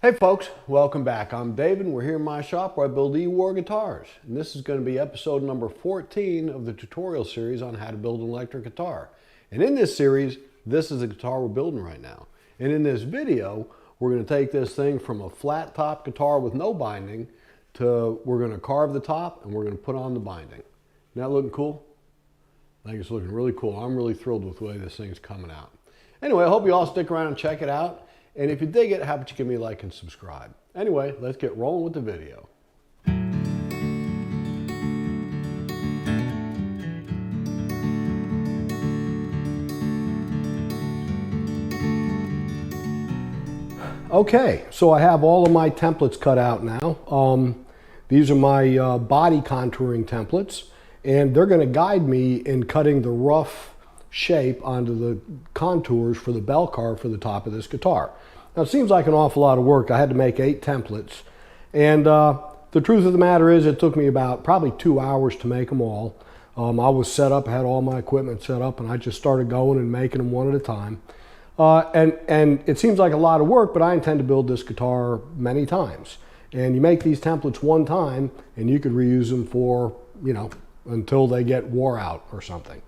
Hey folks, welcome back. I'm David and we're here in my shop where I build E-War guitars. And this is going to be episode number 14 of the tutorial series on how to build an electric guitar. And in this series, this is the guitar we're building right now. And in this video, we're going to take this thing from a flat top guitar with no binding to we're going to carve the top and we're going to put on the binding. Isn't that looking cool? I think it's looking really cool. I'm really thrilled with the way this thing's coming out. Anyway, I hope you all stick around and check it out. And if you dig it, how about you give me a like and subscribe. Anyway, let's get rolling with the video. Okay, so I have all of my templates cut out now. These are my body contouring templates, and they're going to guide me in cutting the rough shape onto the contours for the bell carve for the top of this guitar. Now it seems like an awful lot of work. I had to make 8 templates, and the truth of the matter is it took me about probably 2 hours to make them all. I was set up, I had all my equipment set up, and I just started going and making them one at a time. And it seems like a lot of work, but I intend to build this guitar many times. And you make these templates one time and you could reuse them for, you know, until they get wore out or something.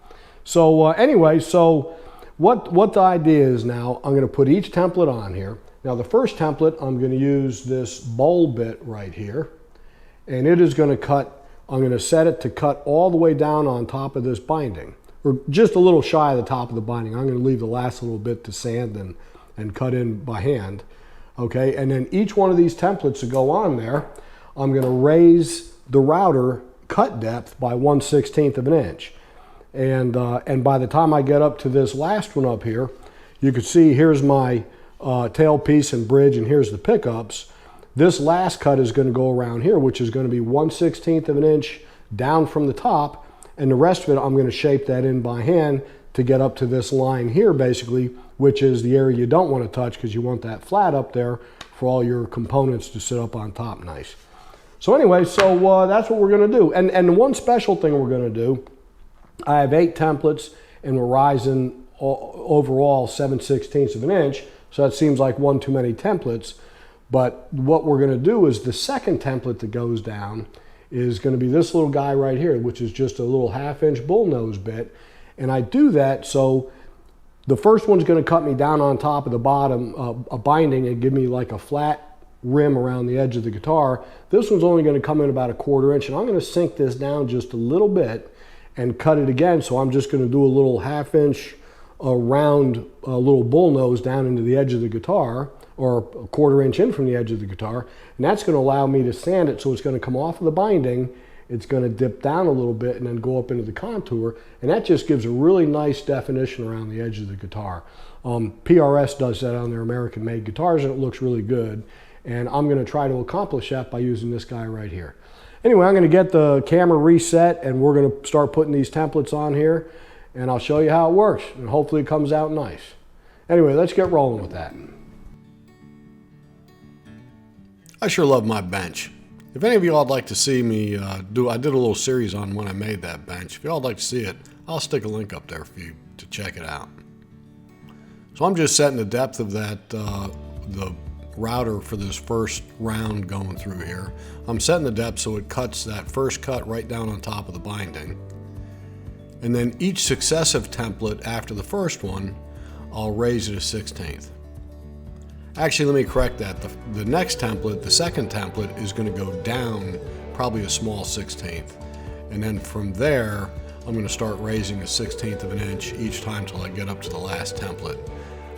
So anyway, so what the idea is now, I'm going to put each template on here. Now the first template, I'm going to use this bowl bit right here, and it is going to cut, I'm going to set it to cut all the way down on top of this binding, or just a little shy of the top of the binding. I'm going to leave the last little bit to sand and cut in by hand. Okay, and then each one of these templates that go on there, I'm going to raise the router cut depth by 1/16 of an inch. And by the time I get up to this last one up here, you can see here's my tailpiece and bridge, and here's the pickups. This last cut is going to go around here, which is going to be 1/16 of an inch down from the top, and the rest of it I'm going to shape that in by hand to get up to this line here basically, which is the area you don't want to touch because you want that flat up there for all your components to sit up on top nice. So anyway, so that's what we're going to do. And the one special thing we're going to do, I have 8 templates and we're rising overall 7/16 of an inch. So that seems like one too many templates. But what we're going to do is the second template that goes down is going to be this little guy right here, which is just a little 1/2 inch bullnose bit. And I do that so the first one's going to cut me down on top of the bottom, a binding, and give me like a flat rim around the edge of the guitar. This one's only going to come in about 1/4 inch, and I'm going to sink this down just a little bit and cut it again. So I'm just going to do a little 1/2 inch round little bull nose down into the edge of the guitar, or 1/4 inch in from the edge of the guitar, and that's going to allow me to sand it so it's going to come off of the binding, it's going to dip down a little bit and then go up into the contour, and that just gives a really nice definition around the edge of the guitar. PRS does that on their American made guitars and it looks really good, and I'm going to try to accomplish that by using this guy right here. Anyway, I'm going to get the camera reset and we're going to start putting these templates on here, and I'll show you how it works, and hopefully it comes out nice. Anyway, let's get rolling with that. I sure love my bench. If any of you all would like to see me I did a little series on when I made that bench. If you all would like to see it, I'll stick a link up there for you to check it out. So I'm just setting the depth of that, the router for this first round going through here. I'm setting the depth so it cuts that first cut right down on top of the binding. And then each successive template after the first one, I'll raise it 1/16. Actually, let me correct that. The next template, the second template, is going to go down probably a small 1/16. And then from there, I'm going to start raising 1/16 of an inch each time till I get up to the last template,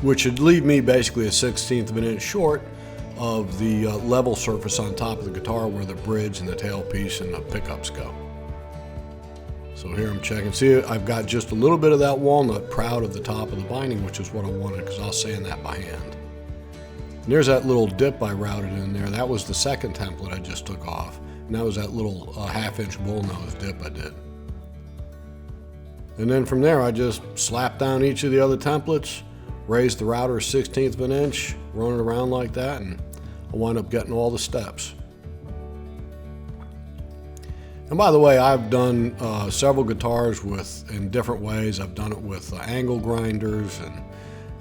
which should leave me basically 1/16 of an inch short of the level surface on top of the guitar where the bridge and the tailpiece and the pickups go. So here I'm checking. See, I've got just a little bit of that walnut proud of the top of the binding, which is what I wanted because I'll sand that by hand. And there's that little dip I routed in there. That was the second template I just took off. And that was that little 1/2 inch bullnose dip I did. And then from there, I just slap down each of the other templates, raise the router 1/16 of an inch, run it around like that, and I wind up getting all the steps. And by the way, I've done several guitars in different ways. I've done it with angle grinders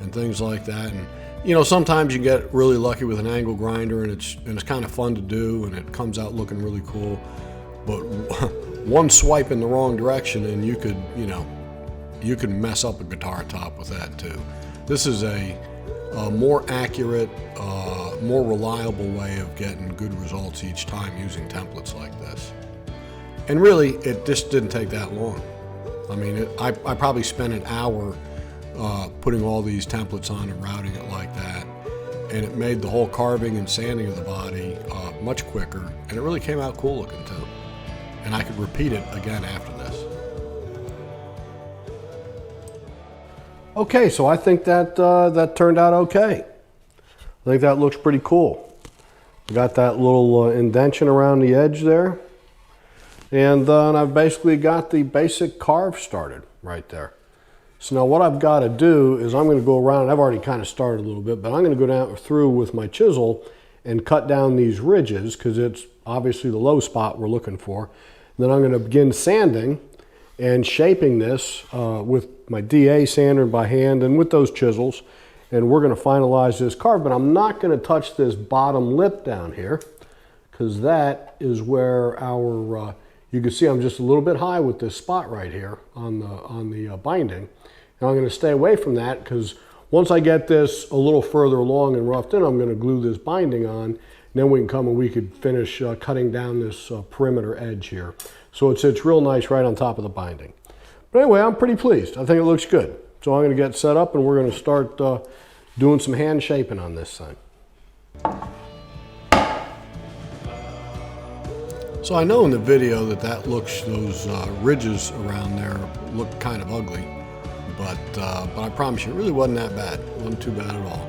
and things like that. And You know, sometimes you get really lucky with an angle grinder, and it's kind of fun to do, and it comes out looking really cool. But one swipe in the wrong direction, and you could, you know, you can mess up a guitar top with that too. This is a more accurate, more reliable way of getting good results each time using templates like this. And really, it just didn't take that long. I mean, I probably spent an hour putting all these templates on and routing it like that. And it made the whole carving and sanding of the body much quicker. And it really came out cool looking too. And I could repeat it again after this. Okay, so I think that that turned out okay. I think that looks pretty cool. Got that little indentation around the edge there. And I've basically got the basic carve started right there. So now what I've got to do is I'm going to go around, I've already kind of started a little bit, but I'm going to go down through with my chisel and cut down these ridges because it's obviously the low spot we're looking for. And then I'm going to begin sanding and shaping this with my DA sander by hand and with those chisels. And we're going to finalize this carve, but I'm not going to touch this bottom lip down here because that is where our, you can see I'm just a little bit high with this spot right here on the binding. And I'm going to stay away from that because once I get this a little further along and roughed in, I'm going to glue this binding on. And then we can come and we could finish cutting down this perimeter edge here. So it sits real nice right on top of the binding. But anyway, I'm pretty pleased. I think it looks good. So I'm going to get set up and we're going to start doing some hand shaping on this thing. So I know in the video that looks, those ridges around there look kind of ugly, but I promise you, it really wasn't that bad. It wasn't too bad at all.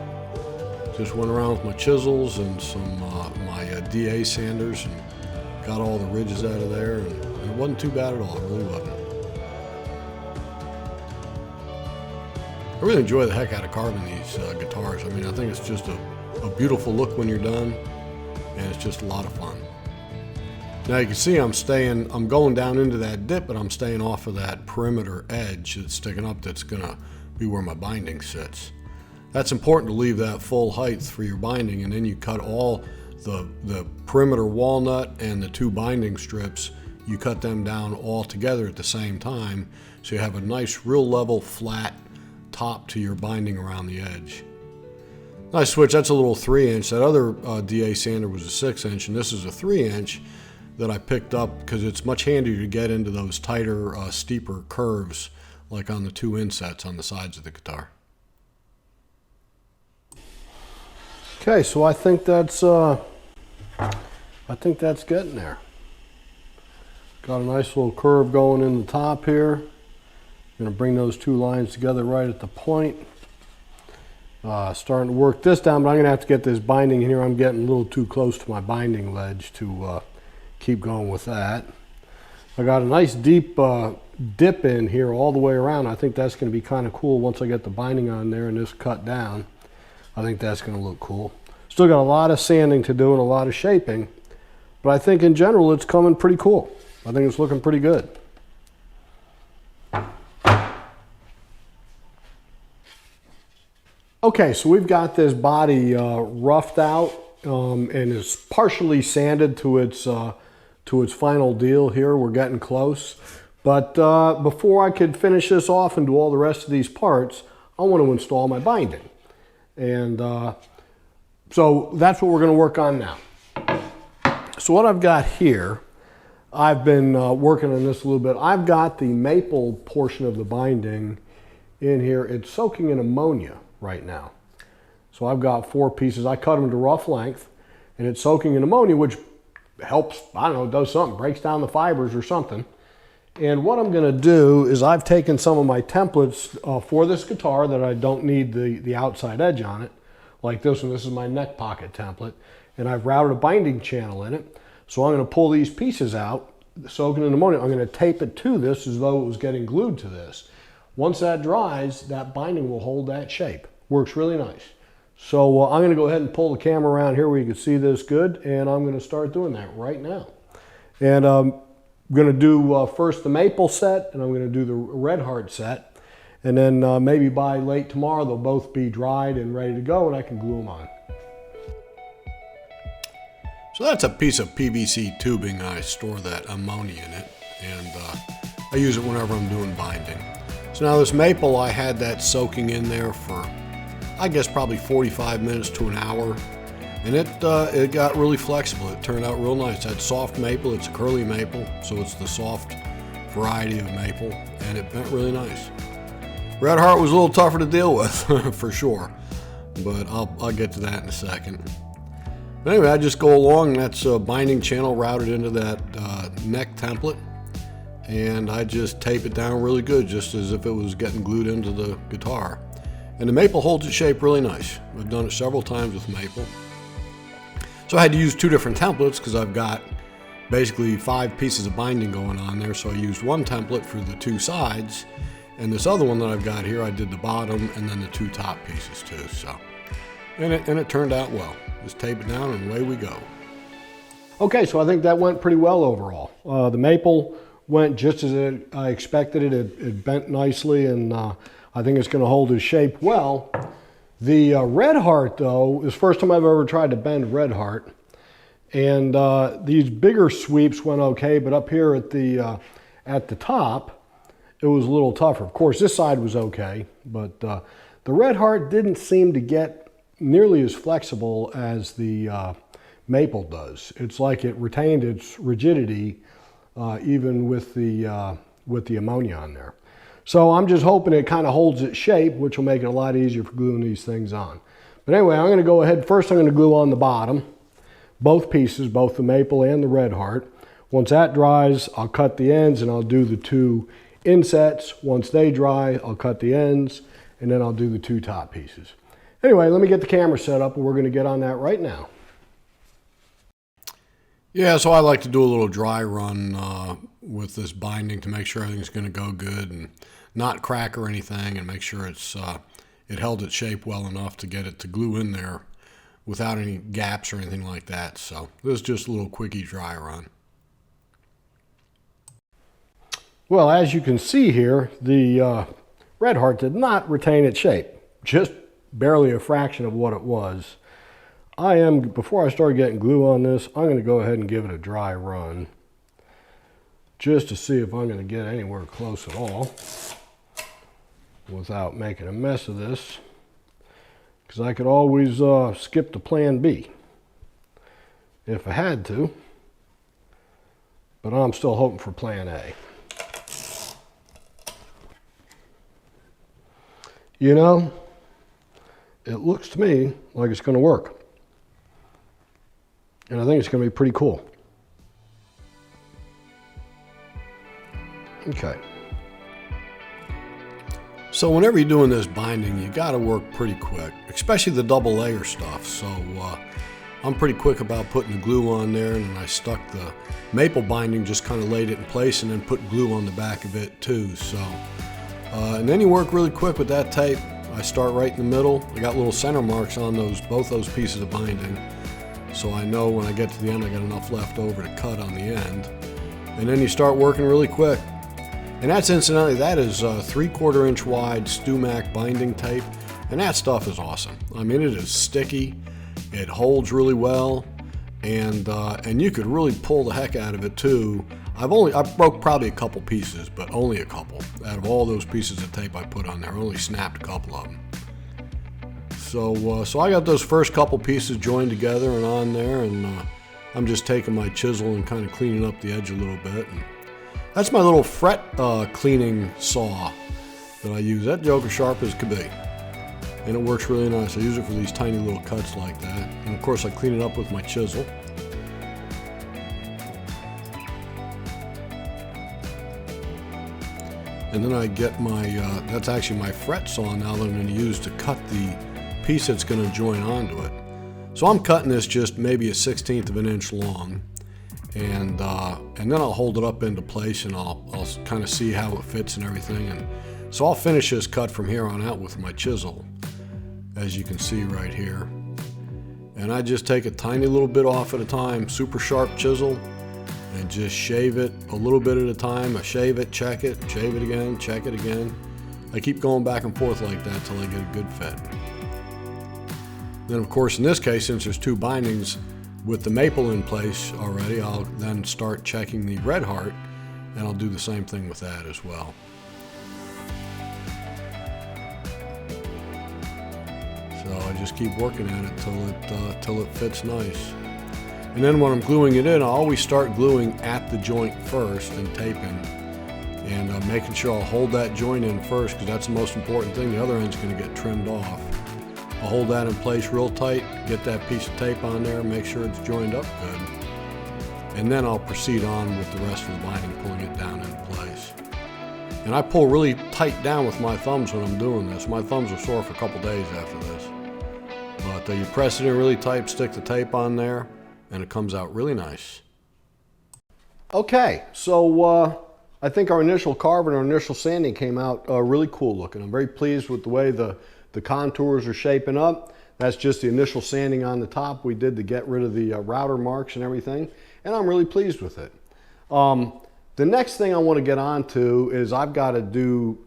Just went around with my chisels and some my DA sanders and got all the ridges out of there, and it wasn't too bad at all. It really wasn't. I really enjoy the heck out of carving these guitars. I mean, I think it's just a beautiful look when you're done, and it's just a lot of fun. Now you can see I'm going down into that dip, but I'm staying off of that perimeter edge that's sticking up that's gonna be where my binding sits. That's important to leave that full height for your binding, and then you cut all the perimeter walnut and the two binding strips, you cut them down all together at the same time, so you have a nice real level flat top to your binding around the edge. Nice switch, that's a little 3-inch. That other DA sander was a 6-inch, and this is a 3-inch that I picked up because it's much handier to get into those tighter, steeper curves like on the two insets on the sides of the guitar. Okay, so I think that's getting there. Got a nice little curve going in the top here. Going to bring those two lines together right at the point. Starting to work this down, but I'm going to have to get this binding in here. I'm getting a little too close to my binding ledge to keep going with that. I got a nice deep dip in here all the way around. I think that's going to be kind of cool once I get the binding on there and this cut down. I think that's going to look cool. Still got a lot of sanding to do and a lot of shaping, but I think in general it's coming pretty cool. I think it's looking pretty good. Okay, so we've got this body roughed out and is partially sanded to its final deal here. We're getting close. But before I could finish this off and do all the rest of these parts, I want to install my binding. And so that's what we're going to work on now. So what I've got here, I've been working on this a little bit. I've got the maple portion of the binding in here. It's soaking in ammonia right now. So I've got 4 pieces. I cut them to rough length, and it's soaking in ammonia, which helps, I don't know, does something, breaks down the fibers or something. And what I'm going to do is I've taken some of my templates for this guitar that I don't need the outside edge on it, like this one. This is my neck pocket template, and I've routed a binding channel in it. So I'm going to pull these pieces out, soaking in ammonia. I'm going to tape it to this as though it was getting glued to this. Once that dries, that binding will hold that shape. Works really nice. So I'm going to go ahead and pull the camera around here where you can see this good, and I'm going to start doing that right now. And I'm going to do first the maple set, and I'm going to do the red heart set. And then maybe by late tomorrow, they'll both be dried and ready to go, and I can glue them on. So that's a piece of PVC tubing. I store that ammonia in it, and I use it whenever I'm doing binding. So now this maple, I had that soaking in there for, I guess, probably 45 minutes to an hour. And it got really flexible. It turned out real nice. That soft maple, it's a curly maple, so it's the soft variety of maple, and it bent really nice. Red Heart was a little tougher to deal with, for sure, but I'll get to that in a second. But anyway, I just go along, and that's a binding channel routed into that neck template, and I just tape it down really good, just as if it was getting glued into the guitar. And the maple holds its shape really nice. I've done it several times with maple. So I had to use two different templates because I've got basically 5 pieces of binding going on there. So I used one template for the 2 sides, and this other one that I've got here, I did the bottom and then the 2 top pieces too. So, and it turned out well. Just tape it down and away we go. Okay, so I think that went pretty well overall. The maple went just as I expected it. It bent nicely, and I think it's going to hold its shape well. The Red Heart, though, is the first time I've ever tried to bend Red Heart. And these bigger sweeps went okay, but up here at the top, it was a little tougher. Of course, this side was okay, but the Red Heart didn't seem to get nearly as flexible as the maple does. It's like it retained its rigidity even with the ammonia on there. So I'm just hoping it kind of holds its shape, which will make it a lot easier for gluing these things on. But anyway, I'm going to go ahead. First, I'm going to glue on the bottom, both pieces, both the maple and the Red Heart. Once that dries, I'll cut the ends and I'll do the 2 insets. Once they dry, I'll cut the ends, and then I'll do the 2 top pieces. Anyway, let me get the camera set up, and we're going to get on that right now. Yeah, so I like to do a little dry run with this binding to make sure everything's going to go good and not crack or anything, and make sure it held its shape well enough to get it to glue in there without any gaps or anything like that. So this is just a little quickie dry run. Well, as you can see here, the Red Heart did not retain its shape, just barely a fraction of what it was. Before I start getting glue on this, I'm going to go ahead and give it a dry run just to see if I'm going to get anywhere close at all without making a mess of this, because I could always skip to plan B if I had to, but I'm still hoping for plan A. You know, it looks to me like it's going to work. And I think it's going to be pretty cool. Okay. So whenever you're doing this binding, you got to work pretty quick, especially the double layer stuff. So I'm pretty quick about putting the glue on there, and I stuck the maple binding, just kind of laid it in place and then put glue on the back of it too. So, and then you work really quick with that tape. I start right in the middle. I got little center marks on both those pieces of binding. So I know when I get to the end, I got enough left over to cut on the end. And then you start working really quick. And that's incidentally, that is 3/4 inch wide Stumac binding tape. And that stuff is awesome. I mean, it is sticky. It holds really well. And you could really pull the heck out of it too. I broke probably a couple pieces, but only a couple. Out of all those pieces of tape I put on there, I only snapped a couple of them. So I got those first couple pieces joined together and on there, and I'm just taking my chisel and kind of cleaning up the edge a little bit. And that's my little fret cleaning saw that I use. That joker sharp as could be, and it works really nice. I use it for these tiny little cuts like that, and of course I clean it up with my chisel. And then I get my, that's actually my fret saw now that I'm going to use to cut the piece that's going to join onto it. So I'm cutting this just maybe a 1/16 of an inch long, and then I'll hold it up into place, and I'll kind of see how it fits and everything. And so I'll finish this cut from here on out with my chisel, as you can see right here. And I just take a tiny little bit off at a time, super sharp chisel, and just shave it a little bit at a time. I shave it, check it, shave it again, check it again. I keep going back and forth like that till I get a good fit. Then of course in this case, since there's two bindings with the maple in place already, I'll then start checking the red heart, and I'll do the same thing with that as well. So I just keep working at it till it fits nice. And then when I'm gluing it in, I always start gluing at the joint first and taping, and making sure I'll hold that joint in first, because that's the most important thing. The other end's going to get trimmed off. I'll hold that in place real tight, get that piece of tape on there, make sure it's joined up good, and then I'll proceed on with the rest of the binding, pulling it down into place. And I pull really tight down with my thumbs when I'm doing this. My thumbs are sore for a couple days after this. But you press it in really tight, stick the tape on there, and it comes out really nice. Okay, so I think our initial carve and our initial sanding came out really cool looking. I'm very pleased with the way the contours are shaping up. That's just the initial sanding on the top we did to get rid of the router marks and everything, and I'm really pleased with it. The next thing I want to get on to is I've got to do,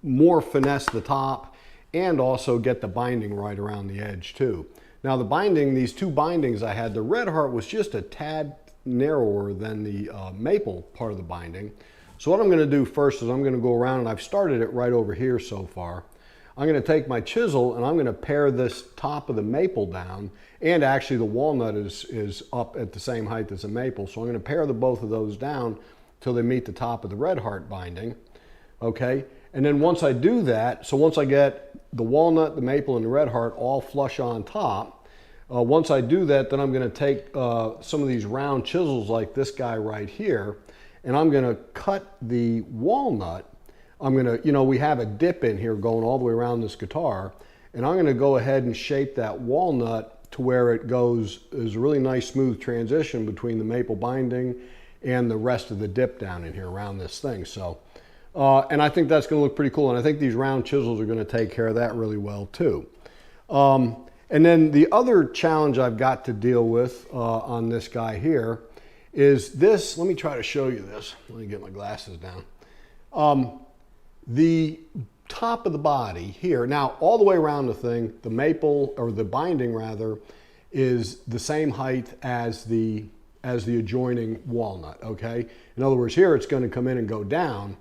more finesse the top and also get the binding right around the edge too. Now the binding, these two bindings I had, the red heart was just a tad narrower than the maple part of the binding. So what I'm going to do first is I'm going to go around, and I've started it right over here so far. I'm going to take my chisel and I'm going to pare this top of the maple down, and actually the walnut is up at the same height as the maple. So I'm going to pare both of those down till they meet the top of the red heart binding. Okay, and then once I do that, so once I get the walnut, the maple, and the red heart all flush on top, once I do that, then I'm going to take some of these round chisels like this guy right here, and I'm going to cut the walnut. I'm going to, we have a dip in here going all the way around this guitar, and I'm going to go ahead and shape that walnut to where it goes, is a really nice smooth transition between the maple binding and the rest of the dip down in here around this thing. So, and I think that's going to look pretty cool, and I think these round chisels are going to take care of that really well too. And then the other challenge I've got to deal with on this guy here is this. Let me try to show you this. Let me get my glasses down. The top of the body here, now all the way around the thing, the maple, or the binding rather, is the same height as the adjoining walnut, okay? In other words, here it's going to come in and go down.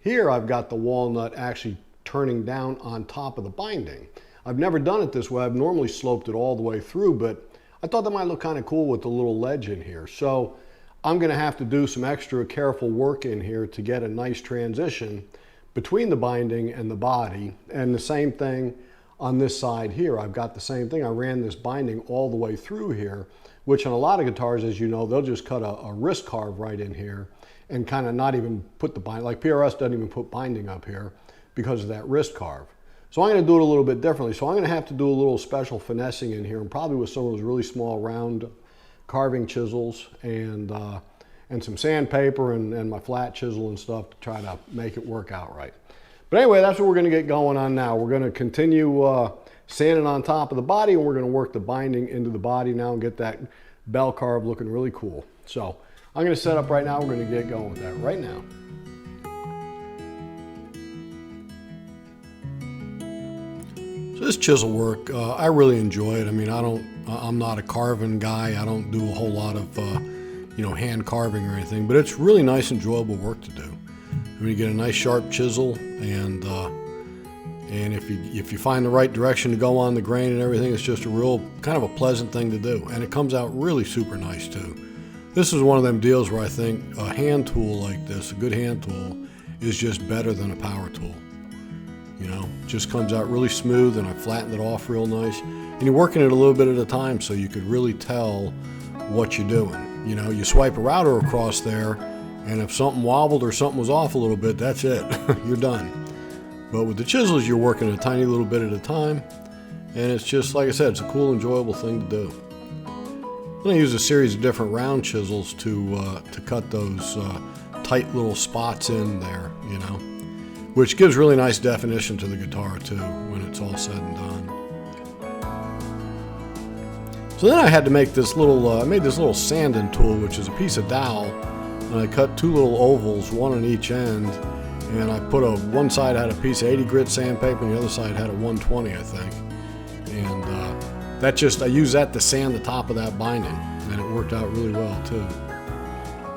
Here I've got the walnut actually turning down on top of the binding. I've never done it this way. I've normally sloped it all the way through, but I thought that might look kind of cool with the little ledge in here. So I'm going to have to do some extra careful work in here to get a nice transition between the binding and the body. And the same thing on this side here. I've got the same thing. I ran this binding all the way through here, which on a lot of guitars, as you know, they'll just cut a wrist carve right in here and kind of not even put the binding, like PRS doesn't even put binding up here because of that wrist carve. So I'm going to do it a little bit differently. So I'm going to have to do a little special finessing in here, and probably with some of those really small round carving chisels and some sandpaper and my flat chisel and stuff to try to make it work out right. But anyway, that's what we're going to get going on now. We're going to continue sanding on top of the body, and we're going to work the binding into the body now and get that bell carve looking really cool. So I'm going to set up right now. We're going to get going with that right now. So this chisel work, I really enjoy it. I mean, I'm not a carving guy. I don't do a whole lot of hand carving or anything, but it's really nice, enjoyable work to do. I mean, you get a nice sharp chisel, and if you find the right direction to go on the grain and everything, it's just a real kind of a pleasant thing to do, and it comes out really super nice too. This is one of them deals where I think a hand tool like this, a good hand tool, is just better than a power tool. Just comes out really smooth, and I flattened it off real nice, and you're working it a little bit at a time so you could really tell what you're doing. You swipe a router across there, and if something wobbled or something was off a little bit, that's it. You're done. But with the chisels, you're working a tiny little bit at a time, and it's just, like I said, it's a cool, enjoyable thing to do. I'm going to use a series of different round chisels to cut those tight little spots in there, which gives really nice definition to the guitar too when it's all said and done. So then I had to make this little, I made this little sanding tool, which is a piece of dowel, and I cut two little ovals, one on each end, And I put one side had a piece of 80 grit sandpaper and the other side had a 120, I think. And I used that to sand the top of that binding, and it worked out really well too.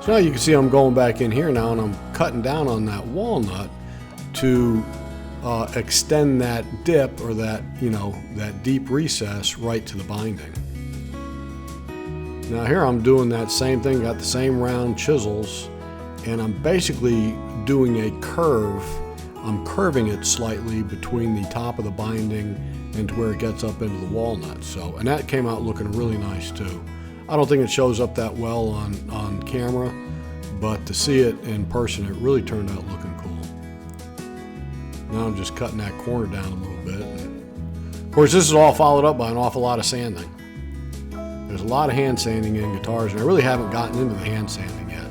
So now you can see I'm going back in here now and I'm cutting down on that walnut to extend that dip, or that, that deep recess right to the binding. Now here I'm doing that same thing, got the same round chisels, and I'm basically doing a curve. I'm curving it slightly between the top of the binding and to where it gets up into the walnut. So, and that came out looking really nice too. I don't think it shows up that well on camera, but to see it in person, it really turned out looking cool. Now I'm just cutting that corner down a little bit. And of course, this is all followed up by an awful lot of sanding. There's a lot of hand sanding in guitars, and I really haven't gotten into the hand sanding yet,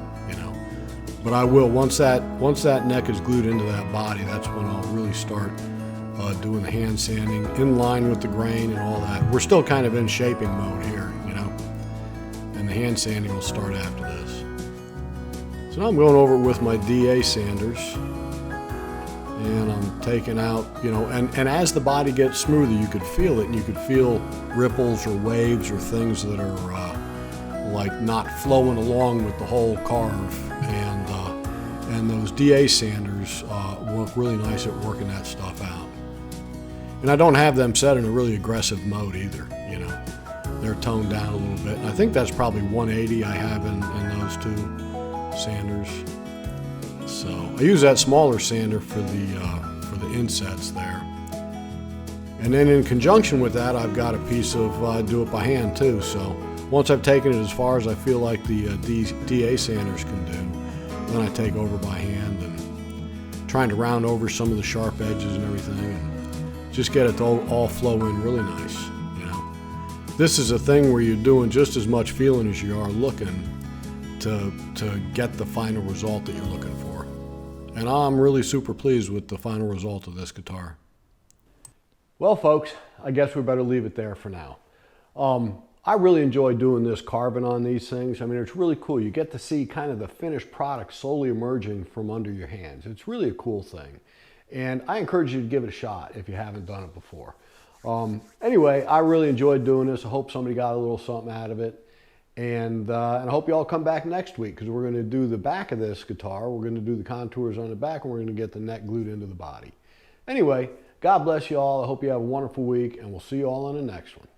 but I will. Once that neck is glued into that body, that's when I'll really start doing the hand sanding in line with the grain and all that. We're still kind of in shaping mode here, and the hand sanding will start after this. So now I'm going over it with my DA sanders, and I'm taking out, and as the body gets smoother, you could feel it, and you could feel ripples or waves or things that are like not flowing along with the whole carve. And those DA sanders work really nice at working that stuff out. And I don't have them set in a really aggressive mode either, They're toned down a little bit. And I think that's probably 180 I have in those two sanders. So I use that smaller sander for the insets there. And then in conjunction with that, I've got a piece of do it by hand too. So once I've taken it as far as I feel like the DA sanders can do, then I take over by hand and trying to round over some of the sharp edges and everything, and just get it to all flow in really nice. This is a thing where you're doing just as much feeling as you are looking to get the final result that you're looking for. And I'm really super pleased with the final result of this guitar. Well, folks, I guess we better leave it there for now. I really enjoy doing this carving on these things. I mean, it's really cool. You get to see kind of the finished product slowly emerging from under your hands. It's really a cool thing. And I encourage you to give it a shot if you haven't done it before. Anyway, I really enjoyed doing this. I hope somebody got a little something out of it. And I hope you all come back next week, because we're going to do the back of this guitar. We're going to do the contours on the back, and we're going to get the neck glued into the body. Anyway, God bless you all. I hope you have a wonderful week, and we'll see you all on the next one.